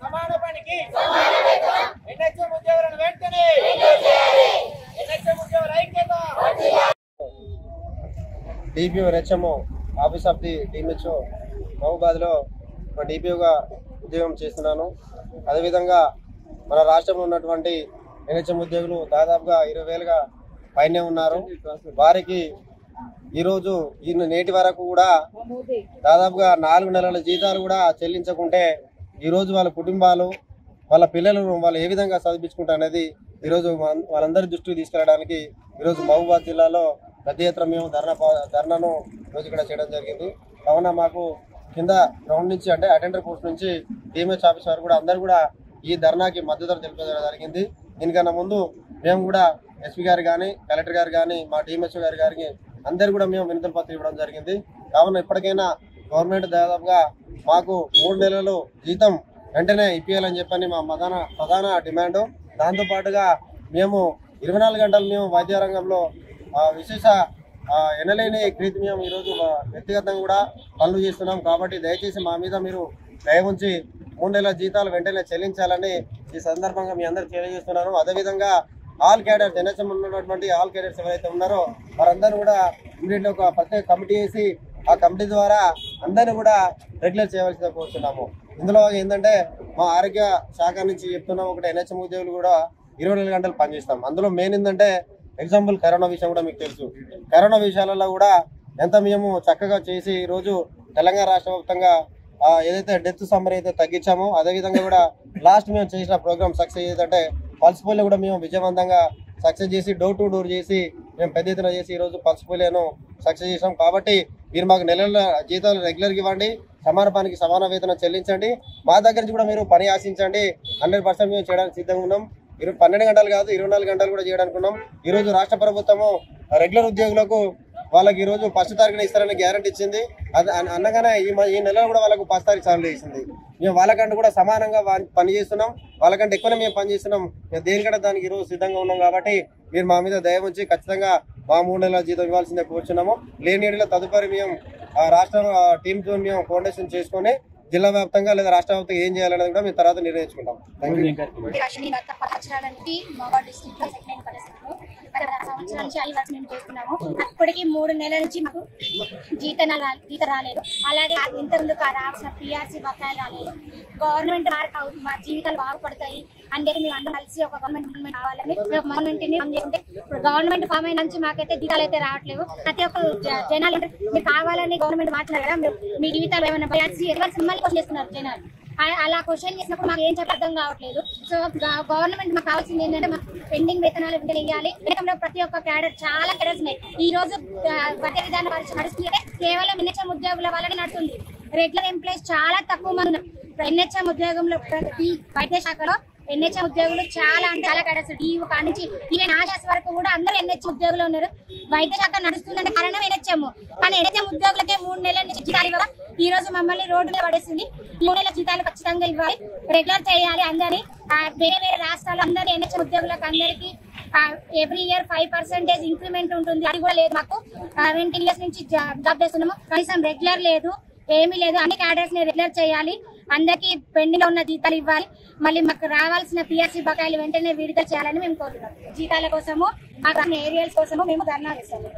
సమాన పనికి ఎన్హెచ్ఎం ఉద్యోగులను వెంటనే ఎన్హెచ్ఎం ఉద్యోగుల ఐక్యత. DPO HMO office of the DMHO మహబూబాద్లో ఒక డిపిఓగా ఉద్యోగం చేస్తున్నాను. అదేవిధంగా మన రాష్ట్రంలో ఉన్నటువంటి ఎన్హెచ్ఎం ఉద్యోగులు దాదాపుగా 20,000గా పైనే ఉన్నారు. వారికి ఈరోజు నేటి వరకు కూడా దాదాపుగా 4 నెలల జీతాలు కూడా చెల్లించకుంటే ఈరోజు వాళ్ళ కుటుంబాలు వాళ్ళ పిల్లలను వాళ్ళు ఏ విధంగా చదివించుకుంటారు అనేది ఈరోజు వాళ్ళందరి దృష్టికి తీసుకెళ్ళడానికి ఈరోజు మహబూబాద్ జిల్లాలో పెద్ద ఎత్తున మేము ధర్నాను రోజు ఇక్కడ చేయడం జరిగింది. కావున మాకు కింద గ్రౌండ్ నుంచి అంటే అటెండర్ పోస్ట్ నుంచి డిఎంహెచ్ ఆఫీస్ వారు కూడా అందరూ కూడా ఈ ధర్నాకి మద్దతు తెలిపడం జరిగింది. దీనికన్నా ముందు మేము కూడా ఎస్పీ గారు కానీ కలెక్టర్ గారు కానీ మా డిఎంహెచ్ఓ గారికి అందరు కూడా మేము వినతుల పత్రం ఇవ్వడం జరిగింది. కావున ఇప్పటికైనా గవర్నమెంట్ దాదాపుగా మాకు 3 నెలలు జీతం వెంటనే ఇప్పియాలని చెప్పని మా ప్రధాన డిమాండ్. దాంతోపాటుగా మేము 24 గంటలు మేము వైద్య రంగంలో విశేష ఎనలేని క్రీతి మేము ఈరోజు వ్యక్తిగతంగా కూడా పనులు చేస్తున్నాం. కాబట్టి దయచేసి మా మీద మీరు దయ ఉంచి 3 నెలల జీతాలు వెంటనే చెల్లించాలని ఈ సందర్భంగా మీ అందరికి తెలియజేస్తున్నాను. అదేవిధంగా ఆల్ క్యాడర్స్ ఎన్హెచ్ఎం ఉన్నటువంటి ఆల్ క్యాడర్స్ ఎవరైతే ఉన్నారో వారందరూ కూడా ఇమీడియట్గా ఒక ప్రత్యేక కమిటీ వేసి ఆ కమిటీ ద్వారా అందరినీ కూడా రెగ్యులర్ చేయవలసిందిగా కోరుతున్నాము. ఇందులో ఏంటంటే మా ఆరోగ్య శాఖ నుంచి చెప్తున్నాం, ఒకటి ఎన్హెచ్ఎం ఉద్యోగులు కూడా 24 గంటలు పనిచేస్తాం. అందులో మెయిన్ ఏంటంటే ఎగ్జాంపుల్ కరోనా విషయం కూడా మీకు తెలుసు. కరోనా విషయాలలో కూడా ఎంత మేము చక్కగా చేసి ఈరోజు తెలంగాణ రాష్ట్ర వ్యాప్తంగా ఏదైతే డెత్ సమ్మర్ అయితే తగ్గించామో అదేవిధంగా కూడా లాస్ట్ మేము చేసిన ప్రోగ్రామ్ సక్సెస్ ఏదంటే పల్స్ పోలియో కూడా మేము విజయవంతంగా సక్సెస్ చేసి డోర్ టు డోర్ చేసి మేము పెద్ద ఎత్తున చేసి ఈరోజు పల్స్ పోలియోను సక్సెస్ చేసాం. కాబట్టి మీరు మాకు నెలల జీతాలు రెగ్యులర్గా ఇవ్వండి, సమాన పనికి సమాన వేతనం చెల్లించండి, మా దగ్గర నుంచి కూడా మీరు పని ఆశించండి. 100% మేము చేయడానికి సిద్ధంగా ఉన్నాం. 12 గంటలు కాదు 24 గంటలు కూడా చేయడానికి ఉన్నాం. ఈరోజు రాష్ట్ర ప్రభుత్వము రెగ్యులర్ ఉద్యోగులకు వాళ్ళకి ఈరోజు 1వ తారీఖున ఇస్తారని గ్యారంటీ ఇచ్చింది. అది అనగానే ఈ నెలలో కూడా వాళ్ళకు 1వ తారీఖు చాలు చేసింది. మేము వాళ్ళకంటే కూడా సమానంగా పని చేస్తున్నాం, వాళ్ళకంటే ఎక్కువనే మేము పని చేస్తున్నాం. మేము దేనికంటే దానికి ఈరోజు సిద్ధంగా ఉన్నాం. కాబట్టి మీరు మా మీద దయ ఉంచి ఖచ్చితంగా మా 3 నెలల జీతం ఇవ్వాల్సిందే కూర్చున్నాము. లేని ఏడులో తదుపరి మేము రాష్ట్ర టీంతో మేము ఫౌండేషన్ చేసుకొని జిల్లా వ్యాప్తంగా లేదా రాష్ట్ర వ్యాప్తంగా ఏం చేయాలనేది కూడా మేము తర్వాత నిర్ణయించుకుంటాం. అప్పటికి 3 నెలల నుంచి మాకు జీతం రాలేదు. అలాగే ఇంతకు రావాల్సిన పిఆర్సీ బకాయిలు రాలేదు. గవర్నమెంట్ మా జీవితాలు బాగుపడతాయి అంటే మేము అందరం కలిసి ఒక గవర్నమెంట్ కావాలని గవర్నమెంట్ ఫామ్ అయిన నుంచి మాకైతే జీతాలు అయితే రావట్లేవు. ప్రతి ఒక్క జనాలు మీరు కావాలని గవర్నమెంట్ మాట్లాడారు, మీ జీవితాలు ఏమైనా పిఆర్సీ సినిమాలు క్వశ్చన్ చేస్తున్నారు జనాలు. అలా క్వశ్చన్ చేసినప్పుడు మాకు ఏం చెప్పి అర్థం కావట్లేదు. సో గవర్నమెంట్ మాకు కావాల్సింది ఏంటంటే మాకు పెండింగ్ వేతనాలు వెంటనే ఇవ్వాలి. ఎందుకంటే ప్రతి ఒక్క క్యాడర్ చాలా క్యాడర్స్ ఉన్నాయి. ఈ రోజు బడ్జెట్ విధానం నడుస్తుంటే కేవలం ఎన్హెచ్ఎం ఉద్యోగుల వల్లనే నడుస్తుంది. రెగ్యులర్ ఎంప్లాయీస్ చాలా తక్కువ మంది ఉన్నారు. ఎన్హెచ్ఎం ఉద్యోగంలో వైద్య శాఖలో ఎన్హెచ్ఎం ఉద్యోగులు చాలా అంటే చాలా క్యాడర్స్ డిఓ కాడి నుంచి ఈవెన్ ఆశాస్ వరకు కూడా అందరూ ఎన్హెచ్ఎం ఉద్యోగులు ఉన్నారు. వైద్య శాఖ నడుస్తుందంటే కారణం ఎన్హెచ్ఎం. కానీ ఎన్హెచ్ఎం ఉద్యోగులకే 3 నెలల నుంచి జీతాలు ఇవ్వగా ఈ రోజు మమ్మల్ని రోడ్డు మీద పడేస్తుంది. 3 నెలల జీతాలు ఖచ్చితంగా ఇవ్వాలి, రెగ్యులర్ చేయాలి. అందరి వేరే వేరే రాష్ట్రాలు అందరి ఎన్హెచ్ఎం ఉద్యోగులకు అందరికీ ఎవ్రీ ఇయర్ 5% ఇంక్రిమెంట్ ఉంటుంది. అది కూడా లేదు. మాకు 20 years నుంచి జాబ్ చేస్తున్నాము, కనీసం రెగ్యులర్ లేదు, ఏమీ లేదు. అన్ని క్యాడర్స్ ని రెగ్యులర్ చేయాలి, అందరికీ పెండింగ్ లో ఉన్న జీతాలు ఇవ్వాలి, మళ్ళీ మాకు రావాల్సిన పిఆర్సీ బకాయిలు వెంటనే విడుదల చేయాలని మేము కోరుతున్నాం. జీతాల కోసము మా ఏరియాస్ కోసము మేము ధర్నా చేస్తాము.